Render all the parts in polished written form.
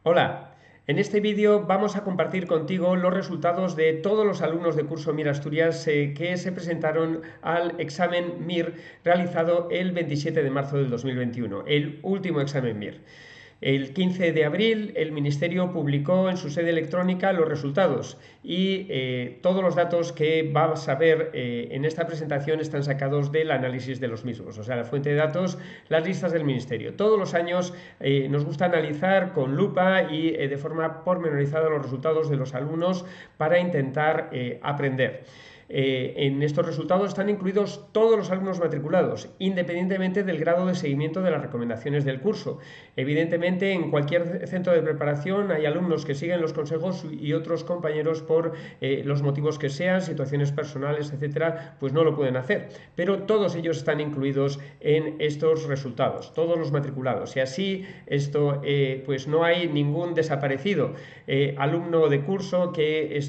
Hola, en este vídeo vamos a compartir contigo los resultados de todos los alumnos de curso MIR Asturias que se presentaron al examen MIR realizado el 27 de marzo del 2021, el último examen MIR. El 15 de abril el Ministerio publicó en su sede electrónica los resultados y todos los datos que vas a ver en esta presentación están sacados del análisis de los mismos, o sea, la fuente de datos, las listas del Ministerio. Todos los años nos gusta analizar con lupa y de forma pormenorizada los resultados de los alumnos para intentar aprender. En estos resultados están incluidos todos los alumnos matriculados, independientemente del grado de seguimiento de las recomendaciones del curso. Evidentemente, en cualquier centro de preparación hay alumnos que siguen los consejos y otros compañeros, por los motivos que sean, situaciones personales, etcétera, pues no lo pueden hacer. Pero todos ellos están incluidos en estos resultados, todos los matriculados. Y así pues no hay ningún desaparecido alumno de curso que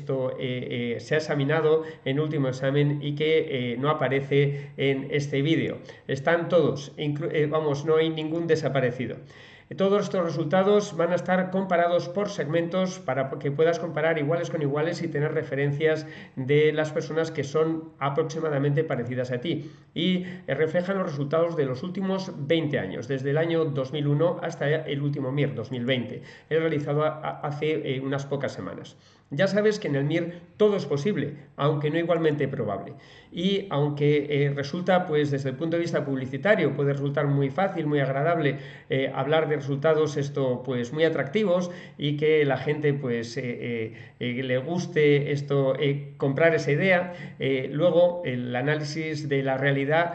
se ha examinado en último examen y que no aparece en este vídeo. Están todos, no hay ningún desaparecido. Todos estos resultados van a estar comparados por segmentos para que puedas comparar iguales con iguales y tener referencias de las personas que son aproximadamente parecidas a ti. Y reflejan los resultados de los últimos 20 años, desde el año 2001 hasta el último MIR, 2020. He realizado hace unas pocas semanas. Ya sabes que en el MIR todo es posible, aunque no igualmente probable. Y aunque resulta, pues desde el punto de vista publicitario, puede resultar muy fácil, muy agradable hablar de resultados pues muy atractivos y que la gente pues le guste comprar esa idea, luego el análisis de la realidad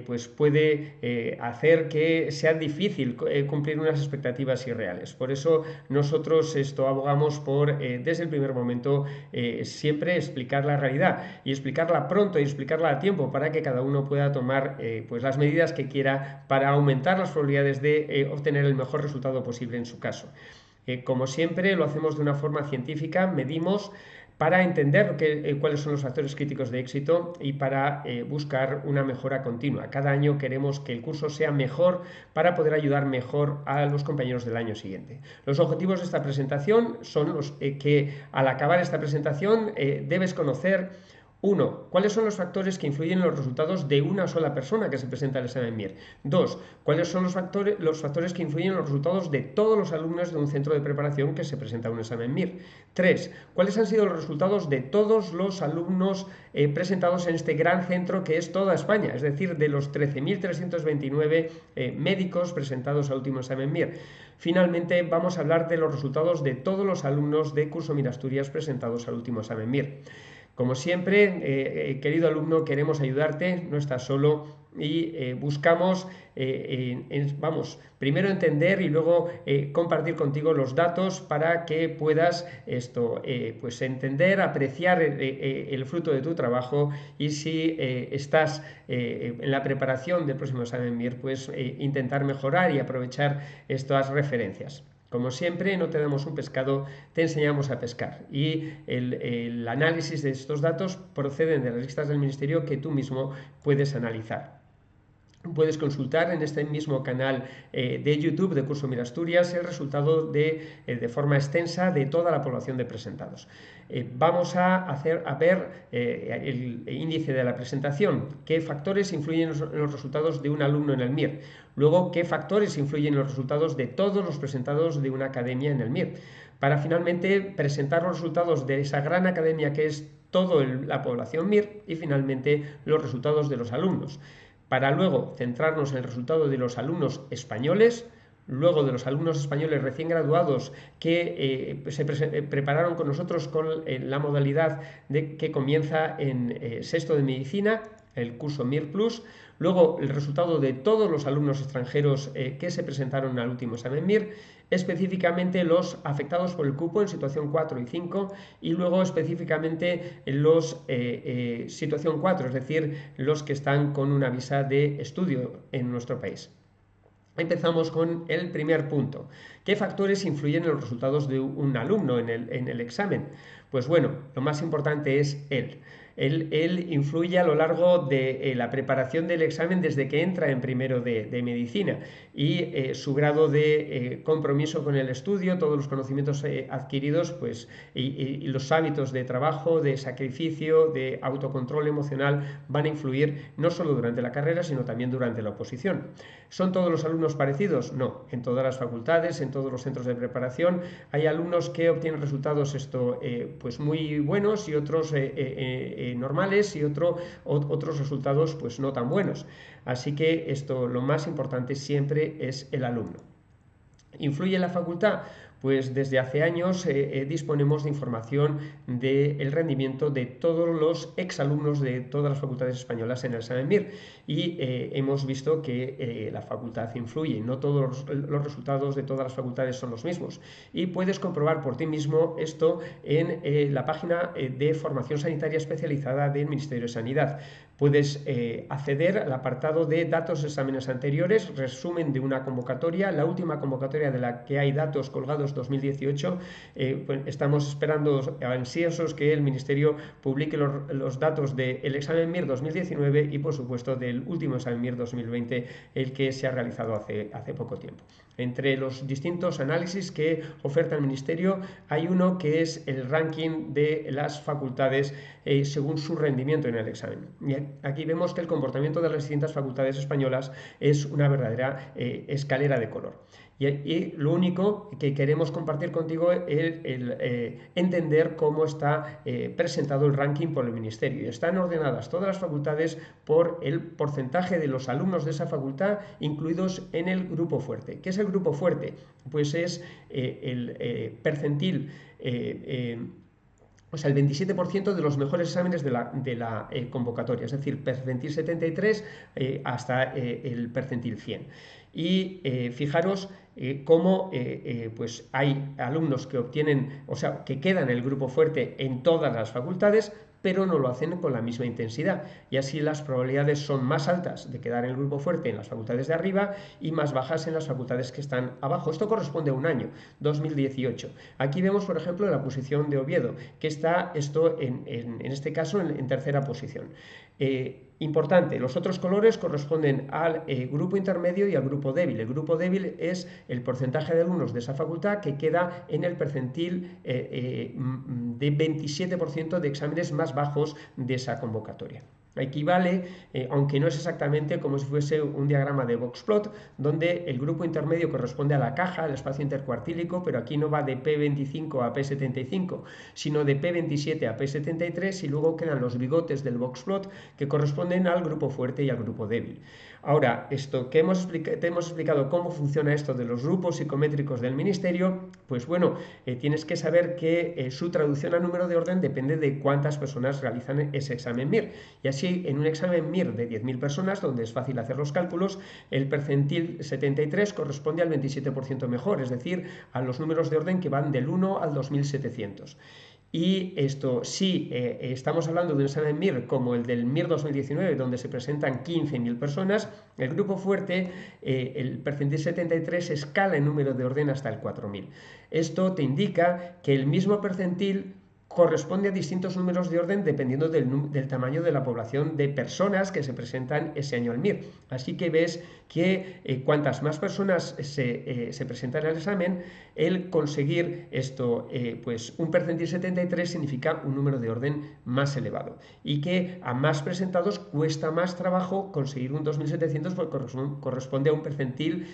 pues puede hacer que sea difícil cumplir unas expectativas irreales. Por eso nosotros abogamos por desde el primer momento siempre explicar la realidad y explicarla pronto y explicarla a tiempo para que cada uno pueda tomar pues las medidas que quiera para aumentar las probabilidades de obtener el mejor resultado posible en su caso. Como siempre lo hacemos de una forma científica, medimos para entender cuáles son los factores críticos de éxito y para buscar una mejora continua. Cada año queremos que el curso sea mejor para poder ayudar mejor a los compañeros del año siguiente. Los objetivos de esta presentación son los que al acabar esta presentación debes conocer. 1. ¿Cuáles son los factores que influyen en los resultados de una sola persona que se presenta al examen MIR? 2. ¿Cuáles son los factores que influyen en los resultados de todos los alumnos de un centro de preparación que se presenta a un examen MIR? 3. ¿Cuáles han sido los resultados de todos los alumnos presentados en este gran centro que es toda España? Es decir, de los 13.329 médicos presentados al último examen MIR. Finalmente, vamos a hablar de los resultados de todos los alumnos de curso MIR Asturias presentados al último examen MIR. Como siempre, querido alumno, queremos ayudarte, no estás solo y buscamos, primero entender y luego compartir contigo los datos para que puedas pues entender, apreciar el fruto de tu trabajo y si estás en la preparación del próximo examen MIR, pues intentar mejorar y aprovechar estas referencias. Como siempre, no te damos un pescado, te enseñamos a pescar. Y el análisis de estos datos proceden de las listas del Ministerio que tú mismo puedes analizar. Puedes consultar en este mismo canal de YouTube de Curso MIR Asturias el resultado de forma extensa de toda la población de presentados. Vamos a ver el índice de la presentación, qué factores influyen en los resultados de un alumno en el MIR, luego qué factores influyen en los resultados de todos los presentados de una academia en el MIR, para finalmente presentar los resultados de esa gran academia que es toda la población MIR y finalmente los resultados de los alumnos, para luego centrarnos en el resultado de los alumnos españoles, luego de los alumnos españoles recién graduados que se prepararon con nosotros con la modalidad que comienza en sexto de medicina, el curso MIR Plus, luego el resultado de todos los alumnos extranjeros que se presentaron al último examen MIR, específicamente los afectados por el cupo en situación 4 y 5 y luego específicamente los situación 4, es decir, los que están con una visa de estudio en nuestro país. Empezamos con el primer punto. ¿Qué factores influyen en los resultados de un alumno en el examen? Pues bueno, lo más importante es él. Él influye a lo largo de la preparación del examen desde que entra en primero de medicina, y su grado de compromiso con el estudio, todos los conocimientos adquiridos, pues, y los hábitos de trabajo, de sacrificio, de autocontrol emocional van a influir no solo durante la carrera, sino también durante la oposición. ¿Son todos los alumnos parecidos? No. En todas las facultades, en todos los centros de preparación, hay alumnos que obtienen resultados pues muy buenos y otros normales, y otros resultados pues no tan buenos. Así que lo más importante siempre es el alumno. ¿Influye en la facultad? Pues desde hace años disponemos de información del rendimiento de todos los exalumnos de todas las facultades españolas en el examen MIR, y hemos visto que la facultad influye. No todos los resultados de todas las facultades son los mismos, y puedes comprobar por ti mismo esto en la página de formación sanitaria especializada del Ministerio de Sanidad. Puedes acceder al apartado de datos de exámenes anteriores, resumen de una convocatoria, la última convocatoria de la que hay datos colgados 2018. Pues estamos esperando ansiosos que el Ministerio publique los datos del examen MIR 2019 y, por supuesto, del último examen MIR 2020, el que se ha realizado hace poco tiempo. Entre los distintos análisis que oferta el Ministerio hay uno que es el ranking de las facultades según su rendimiento en el examen. Y aquí vemos que el comportamiento de las distintas facultades españolas es una verdadera escalera de color. Y lo único que queremos compartir contigo es entender cómo está presentado el ranking por el Ministerio. Están ordenadas todas las facultades por el porcentaje de los alumnos de esa facultad incluidos en el grupo fuerte. ¿Qué es el grupo fuerte? Pues es el percentil, o sea, el 27% de los mejores exámenes de la convocatoria, es decir, percentil 73 hasta el percentil 100. Y fijaros cómo pues hay alumnos que obtienen, o sea, que quedan en el grupo fuerte en todas las facultades, pero no lo hacen con la misma intensidad, y así las probabilidades son más altas de quedar en el grupo fuerte en las facultades de arriba y más bajas en las facultades que están abajo. Esto corresponde a un año, 2018. Aquí vemos, por ejemplo, la posición de Oviedo, que está en este caso en tercera posición. Importante, los otros colores corresponden al grupo intermedio y al grupo débil. El grupo débil es el porcentaje de alumnos de esa facultad que queda en el percentil de 27% de exámenes más bajos de esa convocatoria. Equivale, aunque no es exactamente como si fuese un diagrama de boxplot, donde el grupo intermedio corresponde a la caja, al espacio intercuartílico, pero aquí no va de P25 a P75, sino de P27 a P73, y luego quedan los bigotes del boxplot que corresponden al grupo fuerte y al grupo débil. Ahora, te hemos explicado cómo funciona esto de los grupos psicométricos del Ministerio. Pues bueno, tienes que saber que su traducción a número de orden depende de cuántas personas realizan ese examen MIR. Y así, en un examen MIR de 10.000 personas, donde es fácil hacer los cálculos, el percentil 73 corresponde al 27% mejor, es decir, a los números de orden que van del 1 al 2.700. Y si estamos hablando de un examen MIR como el del MIR 2019, donde se presentan 15.000 personas, el grupo fuerte, el percentil 73, escala en número de orden hasta el 4.000. Esto te indica que el mismo percentil corresponde a distintos números de orden dependiendo del tamaño de la población de personas que se presentan ese año al MIR. Así que ves que cuantas más personas se presentan al examen, el conseguir pues un percentil 73 significa un número de orden más elevado, y que a más presentados cuesta más trabajo conseguir un 2.700 porque corresponde a un percentil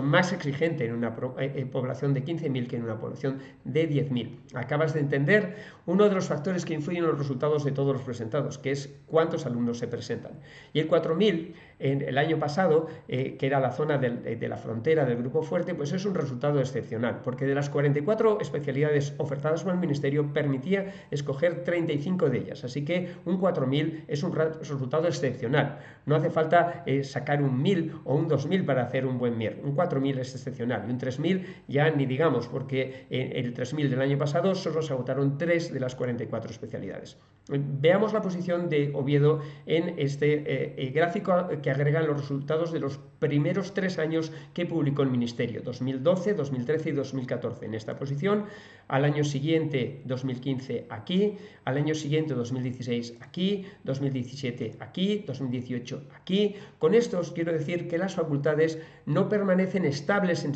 más exigente en una población de 15.000 que en una población de 10.000. Acabas de entender uno de los factores que influyen en los resultados de todos los presentados, que es cuántos alumnos se presentan. Y el 4.000, en el año pasado, que era la zona de la frontera del grupo fuerte, pues es un resultado excepcional, porque de las 44 especialidades ofertadas por el Ministerio permitía escoger 35 de ellas, así que un 4.000 es un resultado excepcional. No hace falta sacar un 1.000 o un 2.000 para hacer un buen MIR. Un 4.000 es excepcional, y un 3.000 ya ni digamos, porque el 3.000 del año pasado solo se agotaron 3 de las 44 especialidades. Veamos la posición de Oviedo en este gráfico que agregan los resultados de los primeros 3 años que publicó el Ministerio, 2012, 2013 y 2014 en esta posición, al año siguiente 2015 aquí, al año siguiente 2016 aquí, 2017 aquí, 2018 aquí. Con esto os quiero decir que las facultades no permanecen estables en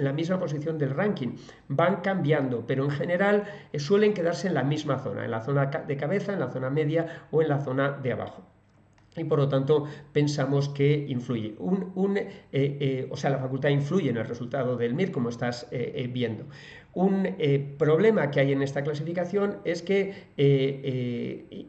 la misma posición del ranking, van cambiando, pero en general suelen quedarse en la misma zona, en la zona de cabeza, en la zona media o en la zona de abajo. Y por lo tanto pensamos que influye. O sea, la facultad influye en el resultado del MIR, como estás viendo. Un problema que hay en esta clasificación es que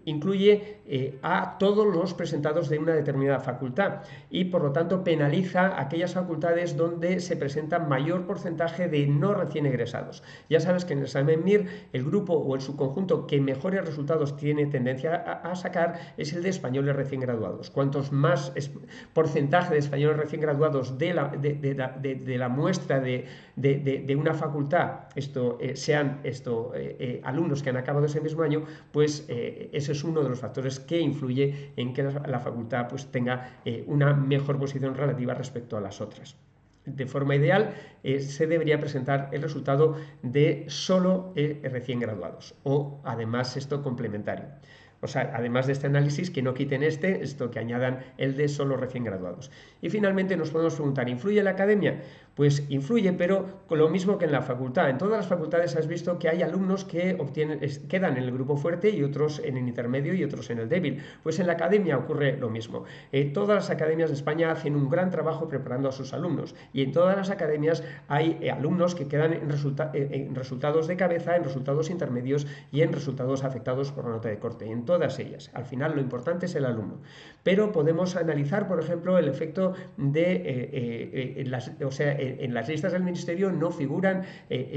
incluye a todos los presentados de una determinada facultad y por lo tanto penaliza aquellas facultades donde se presenta mayor porcentaje de no recién egresados. Ya sabes que en el examen MIR el grupo o el subconjunto que mejores resultados tiene tendencia a sacar es el de españoles recién graduados. Cuantos más porcentaje de españoles recién graduados de la muestra de una facultad sean alumnos que han acabado ese mismo año, pues ese es uno de los factores que influye en que la facultad pues, tenga una mejor posición relativa respecto a las otras. De forma ideal, se debería presentar el resultado de solo recién graduados o además esto complementario. O sea, además de este análisis, que no quiten esto que añadan el de solo recién graduados. Y finalmente nos podemos preguntar, ¿influye la academia? Pues influye, pero con lo mismo que en la facultad. En todas las facultades has visto que hay alumnos que quedan en el grupo fuerte y otros en el intermedio y otros en el débil. Pues en la academia ocurre lo mismo. Todas las academias de España hacen un gran trabajo preparando a sus alumnos y en todas las academias hay alumnos que quedan en resultados de cabeza, en resultados intermedios y en resultados afectados por la nota de corte. En todas ellas. Al final lo importante es el alumno. Pero podemos analizar, por ejemplo, el efecto de, en las listas del Ministerio no figuran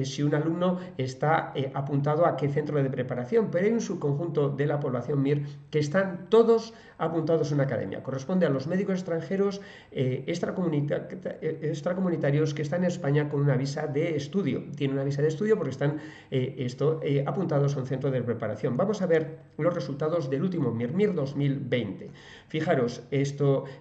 si un alumno está apuntado a qué centro de preparación, pero hay un subconjunto de la población MIR que están todos apuntados en una academia. Corresponde a los médicos extranjeros extracomunitarios que están en España con una visa de estudio. Tienen una visa de estudio porque están apuntados a un centro de preparación. Vamos a ver los resultados del último MIR 2020. Fijaros,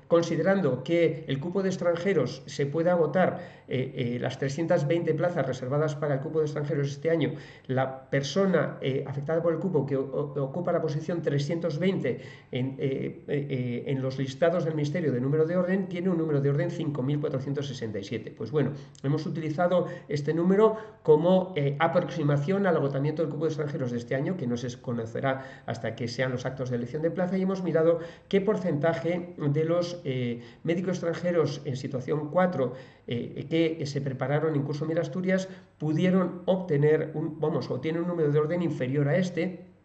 considerando que el cupo de extranjeros se puede agotar las 320 plazas reservadas para el cupo de extranjeros este año, la persona afectada por el cupo que ocupa la posición 320 en los listados del Ministerio de número de orden tiene un número de orden 5.467. Pues bueno, hemos utilizado este número como aproximación al agotamiento del cupo de extranjeros de este año, que no se conocerá hasta que sean los actos de elección de plaza, y hemos mirado qué porcentaje de los médicos extranjeros en situación 4 que se prepararon en curso MIR Asturias pudieron obtener o tienen un número de orden inferior a este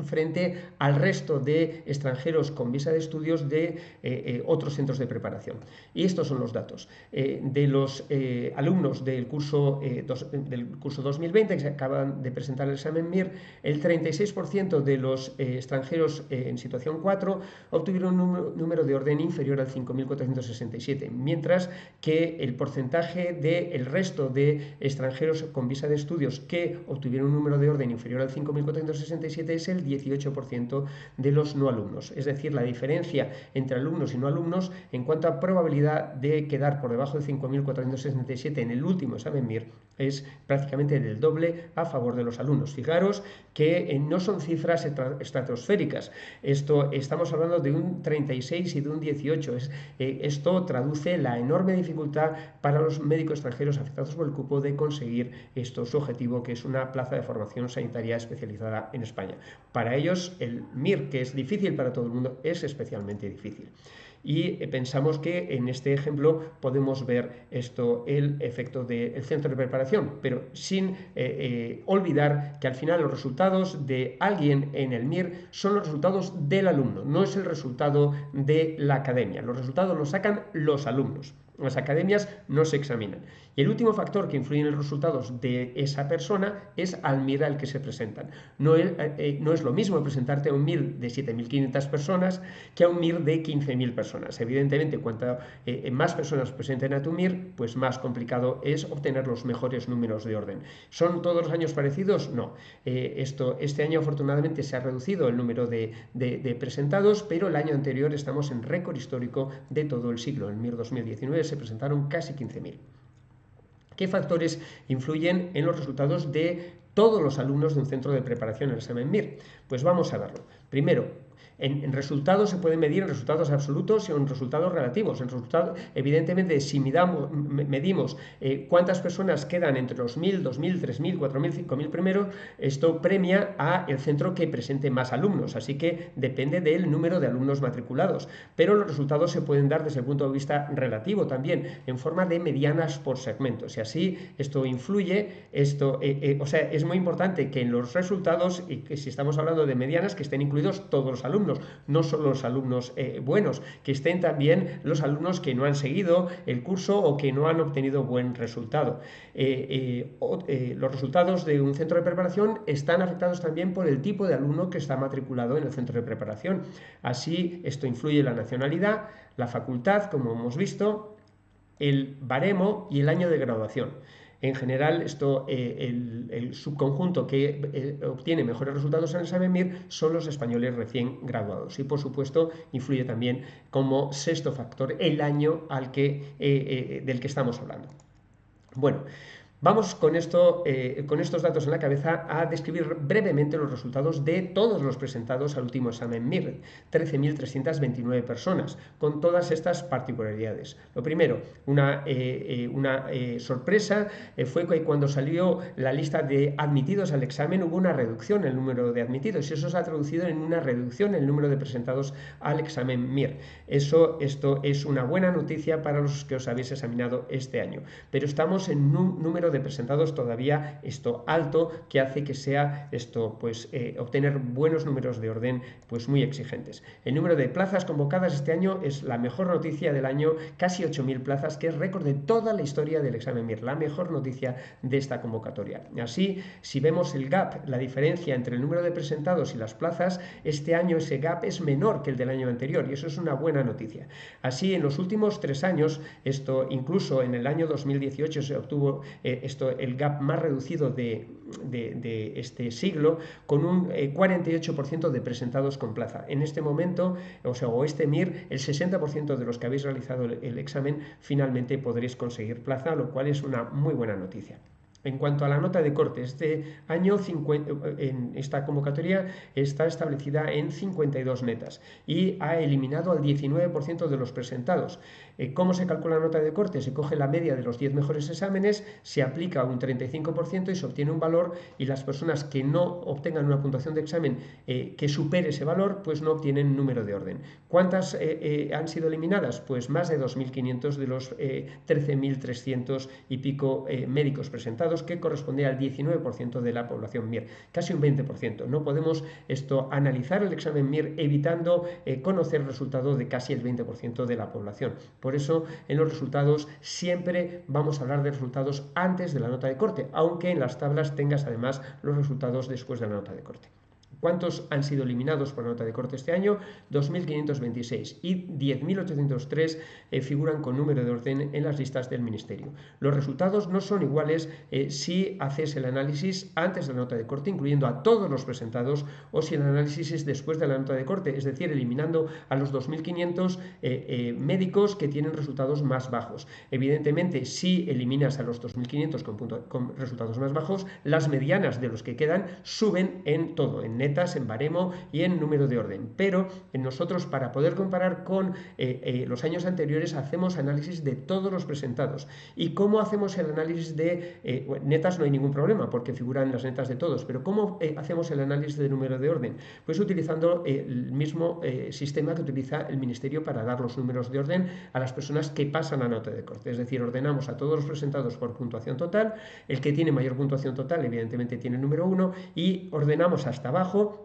frente al resto de extranjeros con visa de estudios de otros centros de preparación. Y estos son los datos. De los alumnos del curso 2020 que se acaban de presentar el examen MIR, el 36% de los extranjeros en situación 4 obtuvieron un número de orden inferior al 5.467, mientras que el porcentaje del resto de extranjeros con visa de estudios que obtuvieron un número de orden inferior al 5.467 es el 18% de los no alumnos. Es decir, la diferencia entre alumnos y no alumnos en cuanto a probabilidad de quedar por debajo de 5.467 en el último examen MIR es prácticamente del doble a favor de los alumnos. Fijaros que no son cifras estratosféricas. Estamos hablando de un 36 y de un 18. Esto traduce la enorme dificultad para los médicos extranjeros afectados por el cupo de conseguir su objetivo, que es una plaza de formación sanitaria especializada en España. Para ellos el MIR, que es difícil para todo el mundo, es especialmente difícil. Y pensamos que en este ejemplo podemos ver el efecto del centro de preparación, pero sin olvidar que al final los resultados de alguien en el MIR son los resultados del alumno, no es el resultado de la academia. Los resultados los sacan los alumnos. las academias no se examinan. Y el último factor que influye en los resultados de esa persona es al MIR al que se presentan. No es lo mismo presentarte a un MIR de 7.500 personas que a un MIR de 15.000 personas. Evidentemente, cuanto más personas presenten a tu MIR, pues más complicado es obtener los mejores números de orden. ¿Son todos los años parecidos? No. Este año afortunadamente se ha reducido el número de presentados, pero el año anterior estamos en récord histórico de todo el siglo. En el MIR 2019 se presentaron casi 15.000. ¿Qué factores influyen en los resultados de todos los alumnos de un centro de preparación en el examen MIR? Pues vamos a verlo. Primero, en resultados se pueden medir en resultados absolutos y en resultados relativos. Evidentemente, si medimos cuántas personas quedan entre los 1.000, 2.000, 3.000, 4.000, 5.000 primeros, esto premia al centro que presente más alumnos, así que depende del número de alumnos matriculados. Pero los resultados se pueden dar desde el punto de vista relativo también, en forma de medianas por segmentos. Y así esto influye, o sea, es muy importante que en los resultados, y que si estamos hablando de medianas, que estén incluidos todos los alumnos, no solo los alumnos buenos, que estén también los alumnos que no han seguido el curso o que no han obtenido buen resultado. Los resultados de un centro de preparación están afectados también por el tipo de alumno que está matriculado en el centro de preparación. Así, esto influye en la nacionalidad, la facultad, como hemos visto, el baremo y el año de graduación. En general, el subconjunto que obtiene mejores resultados en el examen MIR son los españoles recién graduados. Y, por supuesto, influye también como sexto factor el año del que estamos hablando. Bueno, vamos con estos datos en la cabeza a describir brevemente los resultados de todos los presentados al último examen MIR, 13.329 personas, con todas estas particularidades. Lo primero, una sorpresa fue que cuando salió la lista de admitidos al examen hubo una reducción en el número de admitidos y eso se ha traducido en una reducción en el número de presentados al examen MIR. Esto es una buena noticia para los que os habéis examinado este año, pero estamos en un número de presentados todavía alto, que hace que sea obtener buenos números de orden pues muy exigentes. El número de plazas convocadas este año es la mejor noticia del año, casi 8.000 plazas, que es récord de toda la historia del examen MIR, la mejor noticia de esta convocatoria. Así, si vemos el gap, la diferencia entre el número de presentados y las plazas, este año ese gap es menor que el del año anterior y eso es una buena noticia. Así, en los últimos 3 años, incluso en el año 2018 se obtuvo el gap más reducido de este siglo, con un 48% de presentados con plaza. En este momento, este MIR, el 60% de los que habéis realizado el examen finalmente podréis conseguir plaza, lo cual es una muy buena noticia. En cuanto a la nota de corte, este año en esta convocatoria está establecida en 52 netas y ha eliminado al 19% de los presentados. ¿Cómo se calcula la nota de corte? Se coge la media de los 10 mejores exámenes, se aplica un 35% y se obtiene un valor, y las personas que no obtengan una puntuación de examen que supere ese valor, pues no obtienen número de orden. ¿Cuántas han sido eliminadas? Pues más de 2.500 de los 13.300 y pico médicos presentados, que corresponde al 19% de la población MIR, casi un 20%. No podemos analizar el examen MIR evitando conocer el resultado de casi el 20% de la población. Por eso, en los resultados siempre vamos a hablar de resultados antes de la nota de corte, aunque en las tablas tengas además los resultados después de la nota de corte. ¿Cuántos han sido eliminados por nota de corte este año? 2.526 y 10.803 figuran con número de orden en las listas del Ministerio. Los resultados no son iguales si haces el análisis antes de la nota de corte, incluyendo a todos los presentados, o si el análisis es después de la nota de corte, es decir, eliminando a los 2.500 médicos que tienen resultados más bajos. Evidentemente, si eliminas a los 2.500 con resultados más bajos, las medianas de los que quedan suben en todo, en netas, en baremo y en número de orden. Pero nosotros, para poder comparar con los años anteriores, hacemos análisis de todos los presentados. ¿Y cómo hacemos el análisis de netas? No hay ningún problema porque figuran las netas de todos, pero ¿cómo hacemos el análisis de número de orden? Pues utilizando el mismo sistema que utiliza el Ministerio para dar los números de orden a las personas que pasan la nota de corte. Es decir, ordenamos a todos los presentados por puntuación total, el que tiene mayor puntuación total evidentemente tiene el número 1, y ordenamos hasta abajo luego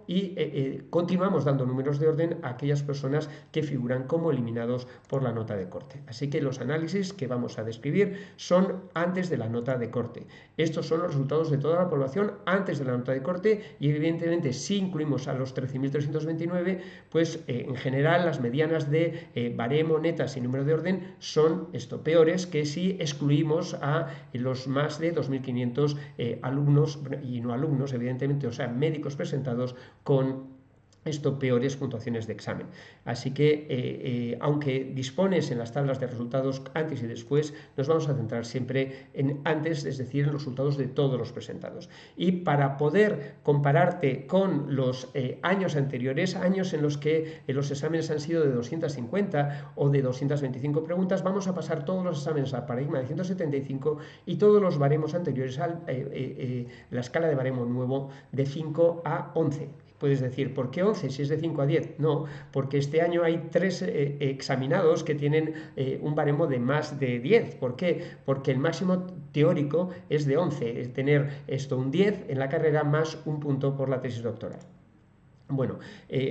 continuamos dando números de orden a aquellas personas que figuran como eliminados por la nota de corte. Así que los análisis que vamos a describir son antes de la nota de corte. Estos son los resultados de toda la población antes de la nota de corte y evidentemente si incluimos a los 13.329, pues en general las medianas de baremo, netas y número de orden son peores que si excluimos a los más de 2.500 alumnos y no alumnos, evidentemente, o sea, médicos presentados con peores puntuaciones de examen. Así que, aunque dispones en las tablas de resultados antes y después, nos vamos a centrar siempre en antes, es decir, en los resultados de todos los presentados. Y para poder compararte con los años anteriores, años en los que los exámenes han sido de 250 o de 225 preguntas, vamos a pasar todos los exámenes al paradigma de 175 y todos los baremos anteriores a la escala de baremo nuevo de 5 a 11. Puedes decir, ¿por qué 11 si es de 5 a 10? No, porque este año hay 3 examinados que tienen un baremo de más de 10. ¿Por qué? Porque el máximo teórico es de 11, es tener un 10 en la carrera más un punto por la tesis doctoral. Bueno,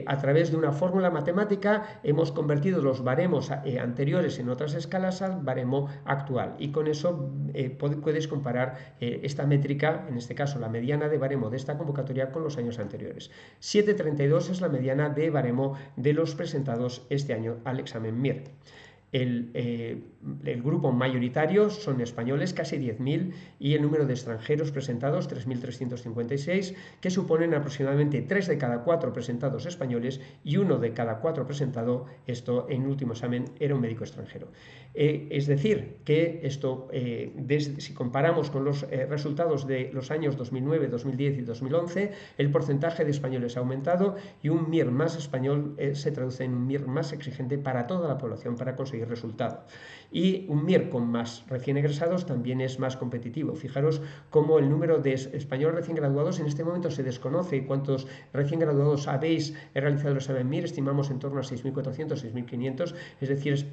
a través de una fórmula matemática hemos convertido los baremos anteriores en otras escalas al baremo actual y con eso puedes comparar esta métrica, en este caso la mediana de baremo de esta convocatoria con los años anteriores. 7,32 es la mediana de baremo de los presentados este año al examen MIR. El grupo mayoritario son españoles, casi 10.000, y el número de extranjeros presentados, 3.356, que suponen aproximadamente 3 de cada 4 presentados españoles y 1 de cada 4 presentado, en último examen, era un médico extranjero. Es decir, que si comparamos con los resultados de los años 2009, 2010 y 2011, el porcentaje de españoles ha aumentado y un MIR más español se traduce en un MIR más exigente para toda la población para conseguir resultado. Y un MIR con más recién egresados también es más competitivo. Fijaros cómo el número de españoles recién graduados en este momento se desconoce cuántos recién graduados habéis realizado el examen MIR, estimamos en torno a 6.400, 6.500, es decir,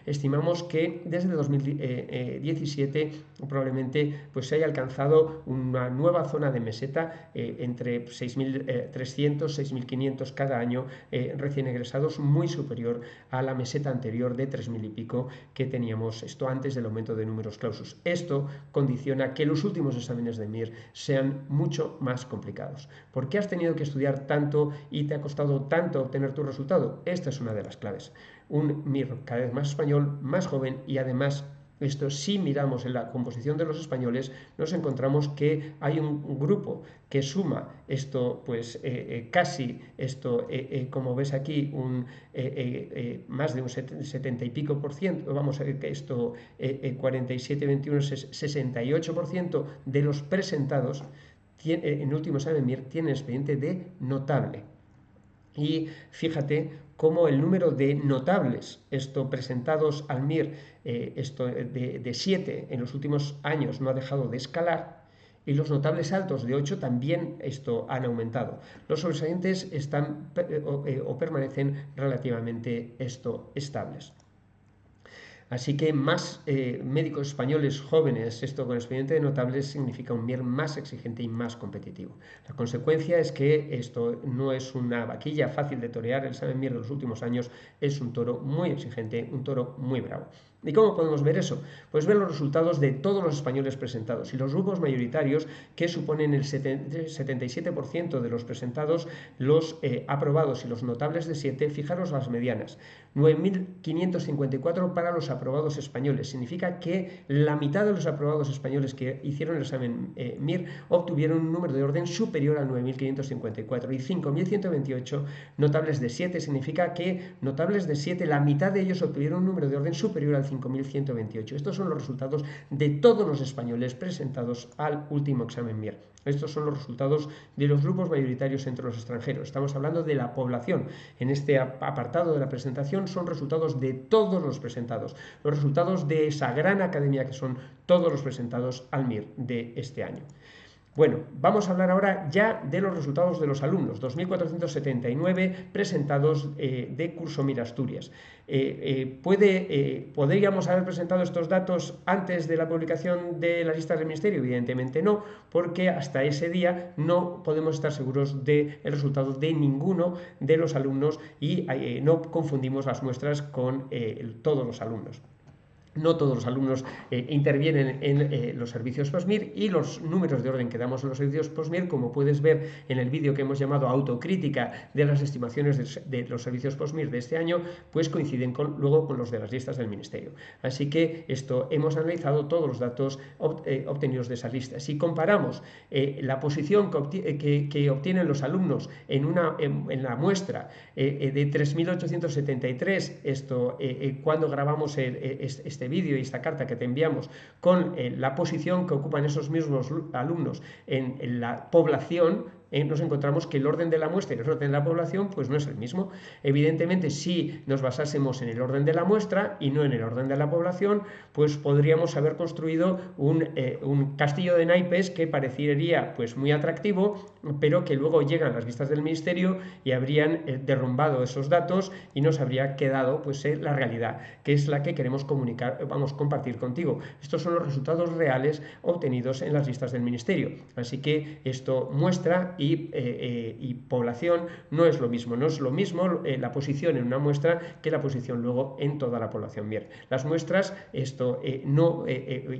estimamos que desde 2017 probablemente pues se haya alcanzado una nueva zona de meseta entre 6.300, 6.500 cada año recién egresados, muy superior a la meseta anterior de 3.000 y pico que teníamos antes del aumento de números clausus. Esto condiciona que los últimos exámenes de MIR sean mucho más complicados. ¿Por qué has tenido que estudiar tanto y te ha costado tanto obtener tu resultado? Esta es una de las claves. Un MIR cada vez más español, más joven y además si miramos en la composición de los españoles, nos encontramos que hay un grupo que suma casi como ves aquí, más de un 70 y pico por ciento, vamos a ver que 47, 21, 68% de los presentados en último examen MIR tienen expediente de notable. Y fíjate cómo el número de notables presentados al MIR de 7 en los últimos años no ha dejado de escalar y los notables altos de 8 también han aumentado. Los sobresalientes están o permanecen relativamente estables. Así que más médicos españoles jóvenes, con expediente de notables, significa un MIR más exigente y más competitivo. La consecuencia es que esto no es una vaquilla fácil de torear. El examen MIR de los últimos años es un toro muy exigente, un toro muy bravo. ¿Y cómo podemos ver eso? Pues ver los resultados de todos los españoles presentados y los grupos mayoritarios que suponen el 77% de los presentados, los aprobados y los notables de 7, fijaros las medianas, 9.554 para los aprobados españoles. Significa que la mitad de los aprobados españoles que hicieron el examen MIR obtuvieron un número de orden superior a 9.554 y 5.128 notables de 7. Significa que notables de 7, la mitad de ellos obtuvieron un número de orden superior al 5.128. Estos son los resultados de todos los españoles presentados al último examen MIR. Estos son los resultados de los grupos mayoritarios entre los extranjeros. Estamos hablando de la población. En este apartado de la presentación son resultados de todos los presentados, los resultados de esa gran academia que son todos los presentados al MIR de este año. Bueno, vamos a hablar ahora ya de los resultados de los alumnos, 2.479 presentados de curso Mira Asturias. ¿Podríamos haber presentado estos datos antes de la publicación de las listas del Ministerio? Evidentemente no, porque hasta ese día no podemos estar seguros del resultado de ninguno de los alumnos y no confundimos las muestras con todos los alumnos. No todos los alumnos intervienen en los servicios POSMIR, y los números de orden que damos en los servicios POSMIR, como puedes ver en el vídeo que hemos llamado autocrítica de las estimaciones de los servicios POSMIR de este año, pues coinciden luego con los de las listas del Ministerio. Así que hemos analizado todos los datos obtenidos de esas listas. Si comparamos la posición que obtienen los alumnos en la muestra de 3.873, cuando grabamos este vídeo y esta carta que te enviamos, con la posición que ocupan esos mismos alumnos en la población, nos encontramos que el orden de la muestra y el orden de la población pues no es el mismo. Evidentemente, si nos basásemos en el orden de la muestra y no en el orden de la población, pues podríamos haber construido un castillo de naipes que parecería pues muy atractivo, pero que luego llegan las vistas del Ministerio y habrían derrumbado esos datos y nos habría quedado pues la realidad, que es la que queremos compartir contigo. Estos son los resultados reales obtenidos en las listas del Ministerio. Así que esto muestra y población no es lo mismo. No es lo mismo la posición en una muestra que la posición luego en toda la población MIR. Las muestras, y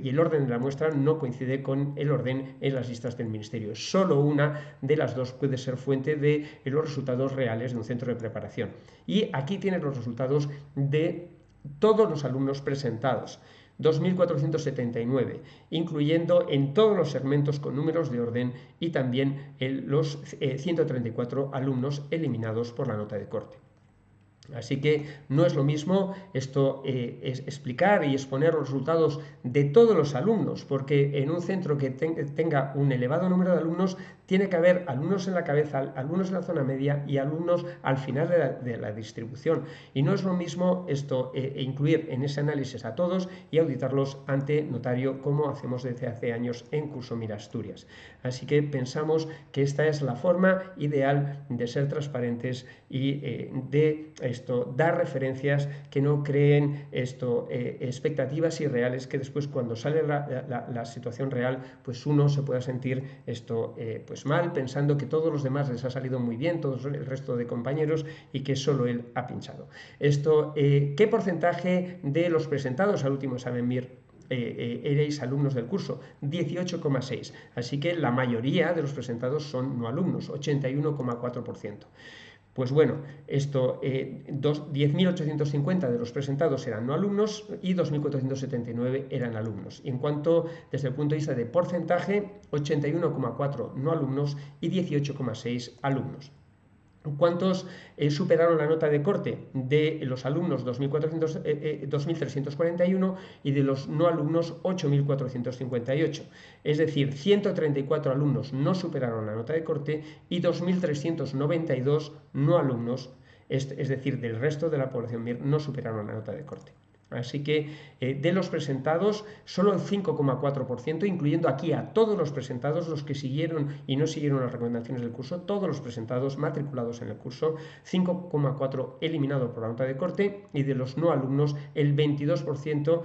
el orden de la muestra no coincide con el orden en las listas del Ministerio. Solo una de las dos puede ser fuente de los resultados reales de un centro de preparación. Y aquí tienes los resultados de todos los alumnos presentados. 2.479, incluyendo en todos los segmentos con números de orden y también los 134 alumnos eliminados por la nota de corte. Así que no es lo mismo esto es explicar y exponer los resultados de todos los alumnos, porque en un centro que tenga un elevado número de alumnos tiene que haber alumnos en la cabeza, alumnos en la zona media y alumnos al final de la distribución. Y no es lo mismo esto incluir en ese análisis a todos y auditarlos ante notario, como hacemos desde hace años en Curso Mira Asturias. Así que pensamos que esta es la forma ideal de ser transparentes y de dar referencias que no creen expectativas irreales, que después cuando sale la situación real pues uno se pueda sentir pues mal, pensando que todos los demás les ha salido muy bien, todos el resto de compañeros, y que solo él ha pinchado. ¿Qué porcentaje de los presentados al último examen MIR erais alumnos del curso? 18,6. Así que la mayoría de los presentados son no alumnos, 81,4%. Pues bueno, 10.850 de los presentados eran no alumnos y 2.479 eran alumnos. Y en cuanto, desde el punto de vista de porcentaje, 81,4 no alumnos y 18,6 alumnos. ¿Cuántos superaron la nota de corte? De los alumnos 2.341 y de los no alumnos 8.458. Es decir, 134 alumnos no superaron la nota de corte y 2.392 no alumnos, es decir, del resto de la población MIR, no superaron la nota de corte. Así que de los presentados, solo el 5,4%, incluyendo aquí a todos los presentados, los que siguieron y no siguieron las recomendaciones del curso, todos los presentados matriculados en el curso, 5,4% eliminados por la nota de corte, y de los no alumnos el 22%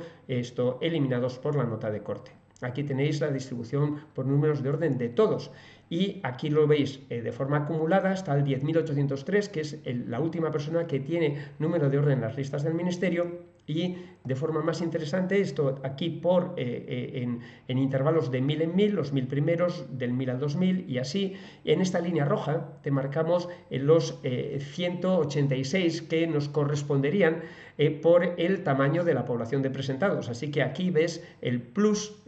eliminados por la nota de corte. Aquí tenéis la distribución por números de orden de todos. Y aquí lo veis de forma acumulada hasta el 10.803, que es la última persona que tiene número de orden en las listas del Ministerio. Y de forma más interesante, esto aquí en intervalos de 1.000 en 1.000, los 1.000 primeros, del 1.000 al 2.000 y así. En esta línea roja te marcamos los 186 que nos corresponderían por el tamaño de la población de presentados. Así que aquí ves el plus,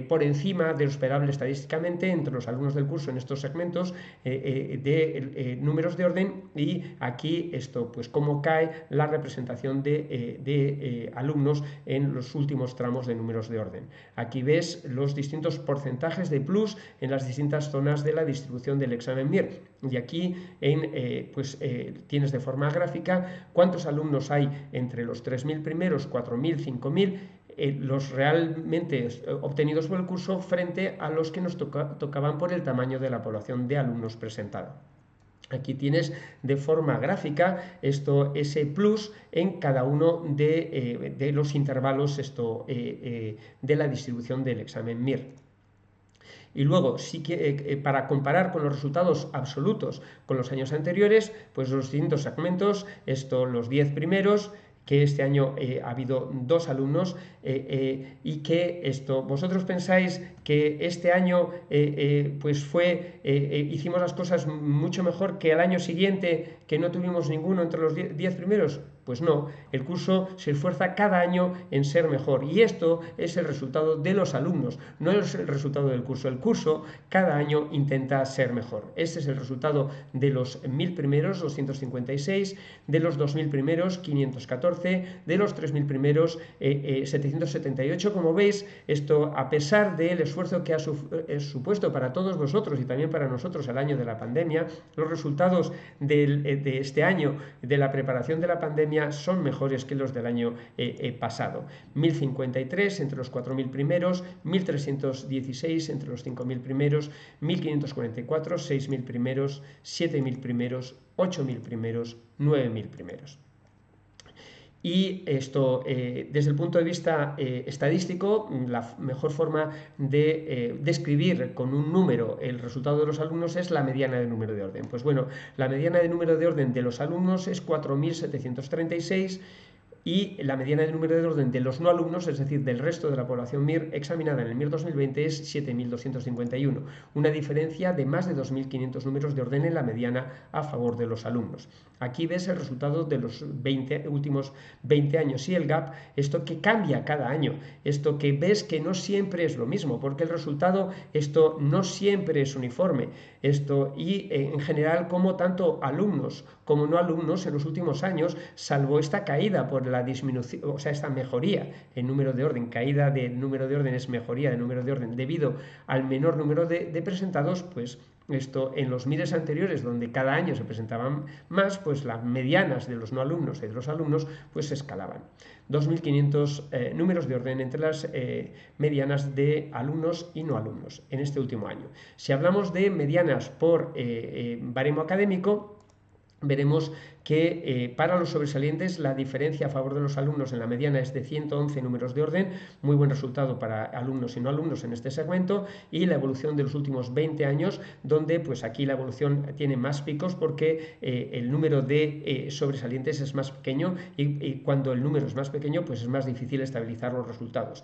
por encima de lo esperable estadísticamente entre los alumnos del curso en estos segmentos de números de orden, y aquí pues cómo cae la representación de alumnos en los últimos tramos de números de orden. Aquí ves los distintos porcentajes de plus en las distintas zonas de la distribución del examen MIR. Y aquí tienes de forma gráfica cuántos alumnos hay entre los 3.000 primeros, 4.000, 5.000, los realmente obtenidos por el curso frente a los que nos tocaban por el tamaño de la población de alumnos presentado. Aquí tienes de forma gráfica ese plus en cada uno de los intervalos de la distribución del examen MIR. Y luego, sí que para comparar con los resultados absolutos con los años anteriores, pues los distintos segmentos, los 10 primeros, que este año ha habido 2 alumnos y que vosotros pensáis que este año pues hicimos las cosas mucho mejor que el año siguiente, que no tuvimos ninguno entre los 10 primeros. Pues no, el curso se esfuerza cada año en ser mejor y esto es el resultado de los alumnos, no es el resultado del curso. El curso cada año intenta ser mejor. Este es el resultado de los 1000 primeros, 256, de los 2000 primeros, 514, de los 3000 primeros, 778. Como veis, a pesar del esfuerzo que ha supuesto para todos vosotros y también para nosotros el año de la pandemia, los resultados de este año de la preparación de la pandemia son mejores que los del año pasado. 1053 entre los 4000 primeros, 1316 entre los 5000 primeros, 1544, 6000 primeros, 7000 primeros, 8000 primeros, 9000 primeros. Y desde el punto de vista estadístico, la mejor forma de describir con un número el resultado de los alumnos es la mediana de número de orden. Pues bueno, la mediana de número de orden de los alumnos es 4736 y la mediana de número de orden de los no alumnos, es decir, del resto de la población MIR examinada en el MIR 2020, es 7251, una diferencia de más de 2500 números de orden en la mediana a favor de los alumnos. Aquí ves el resultado de los últimos 20 años y el gap, esto que cambia cada año, esto que ves que no siempre es lo mismo, porque el resultado no siempre es uniforme, y en general como tanto alumnos como no alumnos en los últimos años, salvo esta caída por la disminución, o sea, esta mejoría en número de orden, caída del número de orden es mejoría de número de orden debido al menor número de presentados, pues en los MIRes anteriores, donde cada año se presentaban más, pues las medianas de los no alumnos y de los alumnos pues se escalaban. 2500 números de orden entre las medianas de alumnos y no alumnos en este último año. Si hablamos de medianas por baremo académico, veremos que para los sobresalientes la diferencia a favor de los alumnos en la mediana es de 111 números de orden, muy buen resultado para alumnos y no alumnos en este segmento, y la evolución de los últimos 20 años, donde pues aquí la evolución tiene más picos porque el número de sobresalientes es más pequeño y cuando el número es más pequeño pues es más difícil estabilizar los resultados.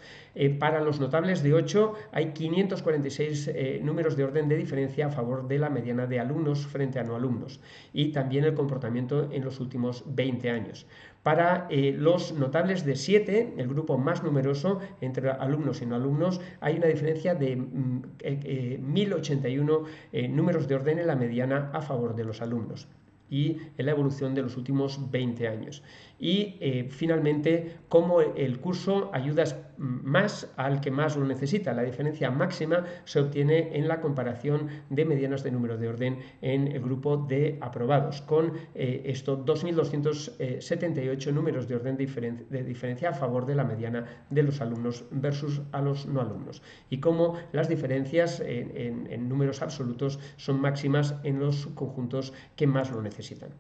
Para los notables de 8 hay 546 números de orden de diferencia a favor de la mediana de alumnos frente a no alumnos, y también el comportamiento en los últimos 20 años. Para los notables de 7, el grupo más numeroso entre alumnos y no alumnos, hay una diferencia de 1081 números de orden en la mediana a favor de los alumnos y en la evolución de los últimos 20 años. Y finalmente, cómo el curso ayuda más al que más lo necesita. La diferencia máxima se obtiene en la comparación de medianas de número de orden en el grupo de aprobados, con 2.278 números de orden de diferencia a favor de la mediana de los alumnos versus a los no alumnos. Y cómo las diferencias en números absolutos son máximas en los conjuntos que más lo necesitan.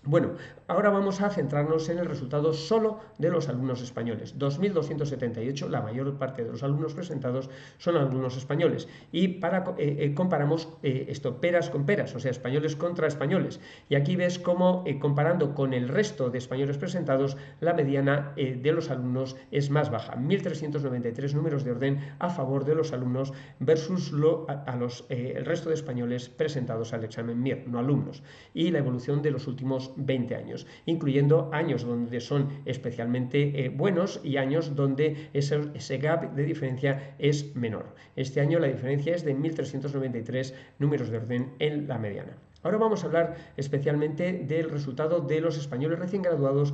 Bueno, ahora vamos a centrarnos en el resultado solo de los alumnos españoles. 2.278, la mayor parte de los alumnos presentados son alumnos españoles. Y comparamos peras con peras, o sea, españoles contra españoles. Y aquí ves cómo, comparando con el resto de españoles presentados, la mediana de los alumnos es más baja. 1.393 números de orden a favor de los alumnos versus el resto de españoles presentados al examen MIR, no alumnos. Y la evolución de los últimos 20 años, incluyendo años donde son especialmente buenos y años donde ese gap de diferencia es menor. Este año la diferencia es de 1.393 números de orden en la mediana. Ahora vamos a hablar especialmente del resultado de los españoles recién graduados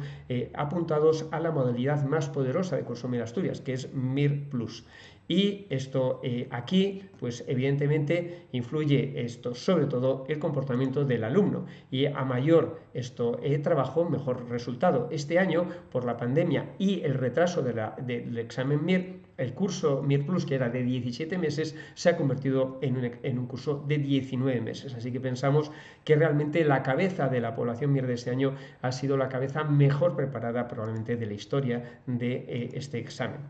apuntados a la modalidad más poderosa de Curso Mir Asturias, que es MIR Plus. Y esto aquí, pues evidentemente influye esto, sobre todo el comportamiento del alumno. Y a mayor trabajo, mejor resultado. Este año, por la pandemia y el retraso del examen MIR, el curso MIR Plus, que era de 17 meses, se ha convertido en un curso de 19 meses. Así que pensamos que realmente la cabeza de la población MIR de este año ha sido la cabeza mejor preparada probablemente de la historia de este examen.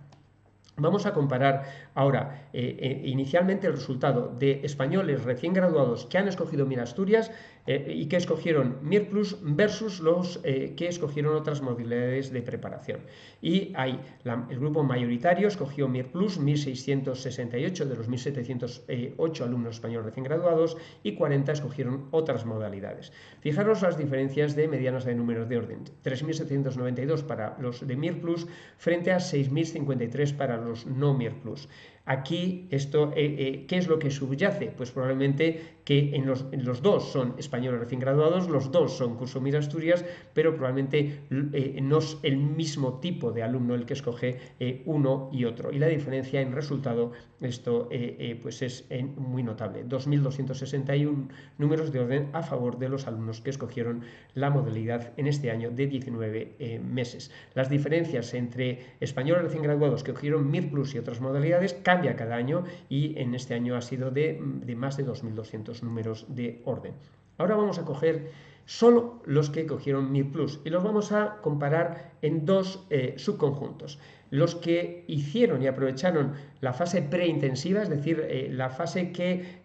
Vamos a comparar ahora inicialmente el resultado de españoles recién graduados que han escogido MIR Asturias y que escogieron MIR Plus versus los que escogieron otras modalidades de preparación. Y hay el grupo mayoritario escogió MIR Plus, 1.668 de los 1.708 alumnos españoles recién graduados, y 40 escogieron otras modalidades. Fijaros las diferencias de medianas de números de orden: 3.792 para los de MIR Plus frente a 6.053 para los no MIR Plus. Aquí, ¿qué es lo que subyace? Pues probablemente que en los dos son españoles recién graduados, los dos son curso MIR Asturias, pero probablemente no es el mismo tipo de alumno el que escoge uno y otro. Y la diferencia en resultado, pues es muy notable. 2.261 números de orden a favor de los alumnos que escogieron la modalidad en este año de 19 meses. Las diferencias entre españoles recién graduados que escogieron MIR Plus y otras modalidades cambia cada año, y en este año ha sido de más de 2.200 números de orden. Ahora vamos a coger solo los que cogieron MIR Plus y los vamos a comparar en dos subconjuntos. Los que hicieron y aprovecharon la fase preintensiva, es decir, la fase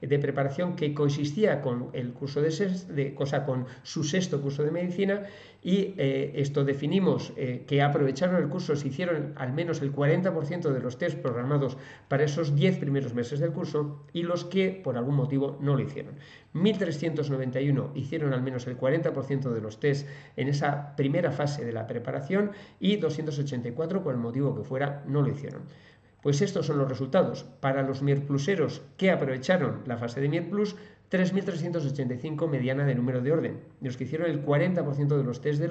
de preparación que coexistía con el curso con su sexto curso de medicina, y esto definimos que aprovecharon el curso, se hicieron al menos el 40% de los test programados para esos 10 primeros meses del curso, y los que por algún motivo no lo hicieron. 1.391 hicieron al menos el 40% de los test en esa primera fase de la preparación, y 284, por el motivo que fuera, no lo hicieron. Pues estos son los resultados. Para los MIR Pluseros que aprovecharon la fase de MIR Plus, 3.385 mediana de número de orden, de los que hicieron el 40% de los test de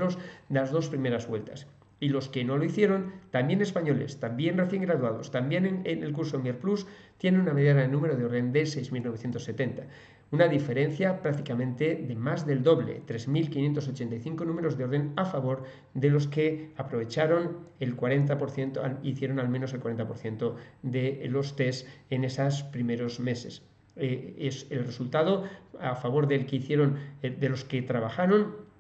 las dos primeras vueltas. Y los que no lo hicieron, también españoles, también recién graduados, también en el curso MIR Plus, tienen una mediana de número de orden de 6.970. Una diferencia prácticamente de más del doble, 3.585 números de orden a favor de los que aprovecharon el 40%, hicieron al menos el 40% de los test en esos primeros meses. Es el resultado a favor del que hicieron, de los que trabajaron.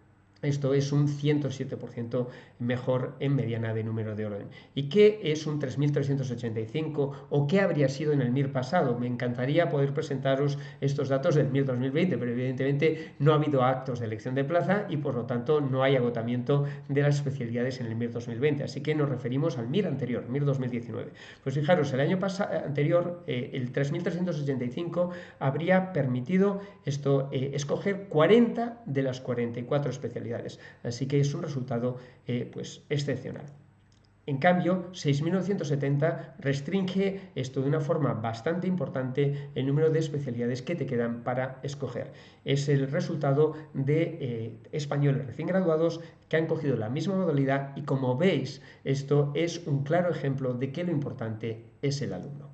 Esto es un 107% mejor en mediana de número de orden. ¿Y qué es un 3.385 o qué habría sido en el MIR pasado? Me encantaría poder presentaros estos datos del MIR 2020, pero evidentemente no ha habido actos de elección de plaza y por lo tanto no hay agotamiento de las especialidades en el MIR 2020. Así que nos referimos al MIR anterior, MIR 2019. Pues fijaros, el año anterior, el 3.385 habría permitido escoger 40 de las 44 especialidades. Así que es un resultado pues excepcional. En cambio, 6.970 restringe esto de una forma bastante importante el número de especialidades que te quedan para escoger. Es el resultado de españoles recién graduados que han cogido la misma modalidad, y como veis, esto es un claro ejemplo de que lo importante es el alumno.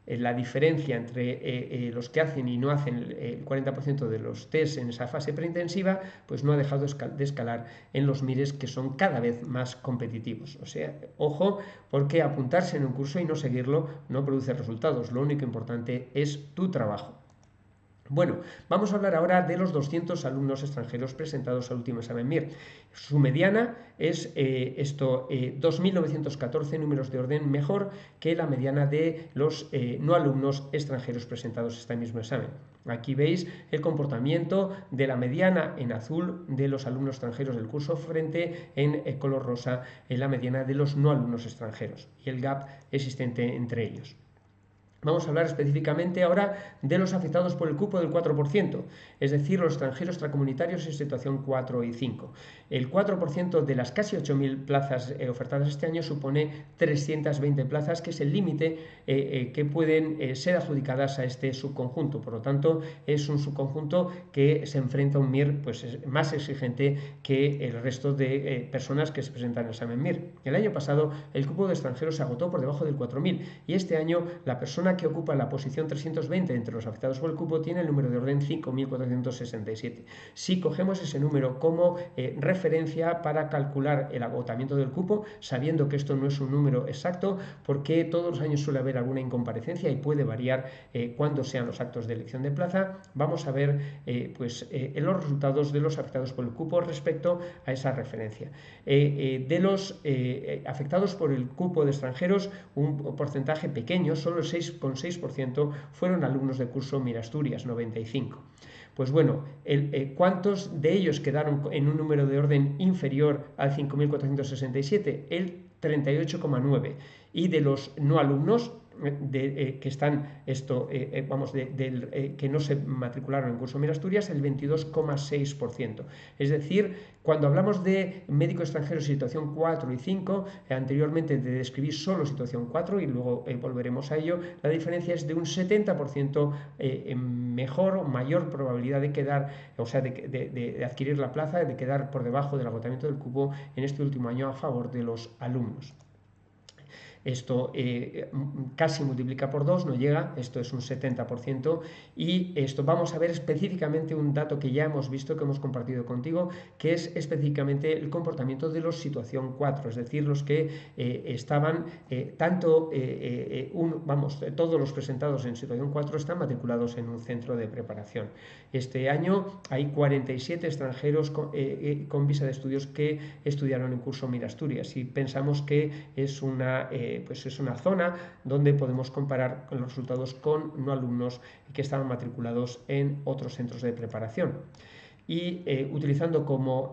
La diferencia entre los que hacen y no hacen el 40% de los test en esa fase preintensiva, pues no ha dejado de escalar en los MIRES, que son cada vez más competitivos. O sea, ojo, porque apuntarse en un curso y no seguirlo no produce resultados. Lo único importante es tu trabajo. Bueno, vamos a hablar ahora de los 200 alumnos extranjeros presentados al último examen MIR. Su mediana es 2.914 números de orden, mejor que la mediana de los no alumnos extranjeros presentados a este mismo examen. Aquí veis el comportamiento de la mediana en azul de los alumnos extranjeros del curso frente en color rosa en la mediana de los no alumnos extranjeros y el gap existente entre ellos. Vamos a hablar específicamente ahora de los afectados por el cupo del 4%, es decir, los extranjeros extracomunitarios en situación 4 y 5. El 4% de las casi 8.000 plazas ofertadas este año supone 320 plazas, que es el límite que pueden ser adjudicadas a este subconjunto. Por lo tanto, es un subconjunto que se enfrenta a un MIR pues, más exigente que el resto de personas que se presentan al examen MIR. El año pasado el cupo de extranjeros se agotó por debajo del 4.000 y este año la persona que ocupa la posición 320 entre los afectados por el cupo tiene el número de orden 5.467. Si cogemos ese número como referencia para calcular el agotamiento del cupo, sabiendo que esto no es un número exacto, porque todos los años suele haber alguna incomparecencia y puede variar cuando sean los actos de elección de plaza, vamos a ver los resultados de los afectados por el cupo respecto a esa referencia. De los afectados por el cupo de extranjeros, un porcentaje pequeño, solo el 6,6%, fueron alumnos de curso Mirasturias, 95. Pues bueno, ¿cuántos de ellos quedaron en un número de orden inferior al 5.467? El 38,9%. Y de los no alumnos que están que no se matricularon en curso Mirasturias, el 22,6%. Es decir, cuando hablamos de médicos extranjeros en situación 4 y 5, anteriormente te describí solo situación 4 y luego volveremos a ello, la diferencia es de un 70% mejor o mayor probabilidad de quedar, o sea, de adquirir la plaza, de quedar por debajo del agotamiento del cupo en este último año a favor de los alumnos. Esto casi multiplica por 2, no llega, esto es un 70%, y esto vamos a ver específicamente un dato que ya hemos visto, que hemos compartido contigo, que es específicamente el comportamiento de los situación 4, es decir, los que estaban todos los presentados en situación 4 están matriculados en un centro de preparación. Este año hay 47 extranjeros con visa de estudios que estudiaron en curso Mirasturias y pensamos que es una zona donde podemos comparar los resultados con no alumnos que estaban matriculados en otros centros de preparación. Y utilizando como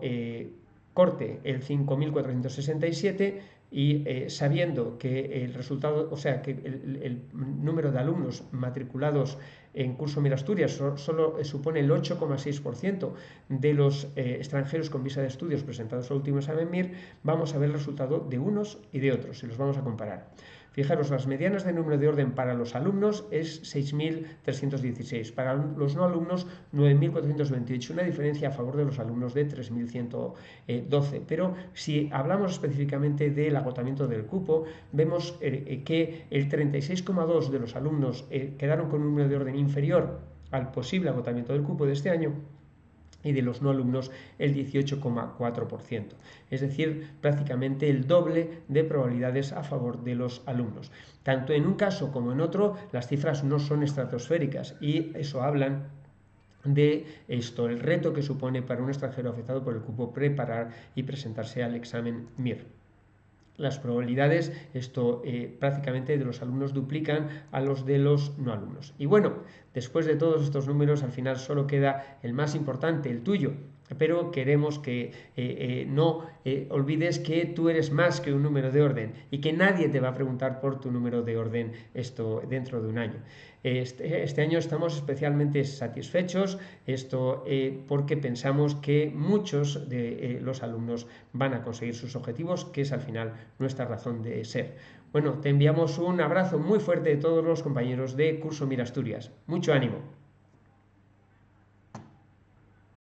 corte el 5.467 y sabiendo que el resultado, o sea, que el número de alumnos matriculados en curso Mirasturias solo supone el 8,6% de los extranjeros con visa de estudios presentados al último examen MIR, vamos a ver el resultado de unos y de otros y los vamos a comparar. Fijaros, las medianas de número de orden para los alumnos es 6.316, para los no alumnos 9.428, una diferencia a favor de los alumnos de 3.112. Pero si hablamos específicamente del agotamiento del cupo, vemos que el 36,2% de los alumnos quedaron con un número de orden inferior al posible agotamiento del cupo de este año, y de los no alumnos el 18,4%. Es decir, prácticamente el doble de probabilidades a favor de los alumnos. Tanto en un caso como en otro, las cifras no son estratosféricas y eso hablan de esto, el reto que supone para un extranjero afectado por el cupo preparar y presentarse al examen MIR. Las probabilidades, prácticamente de los alumnos duplican a los de los no alumnos. Y bueno, después de todos estos números, al final solo queda el más importante, el tuyo. Pero queremos que no olvides que tú eres más que un número de orden y que nadie te va a preguntar por tu número de orden dentro de un año. Este año estamos especialmente satisfechos porque pensamos que muchos de los alumnos van a conseguir sus objetivos, que es al final nuestra razón de ser. Bueno, te enviamos un abrazo muy fuerte de todos los compañeros de curso Mirasturias. Mucho ánimo.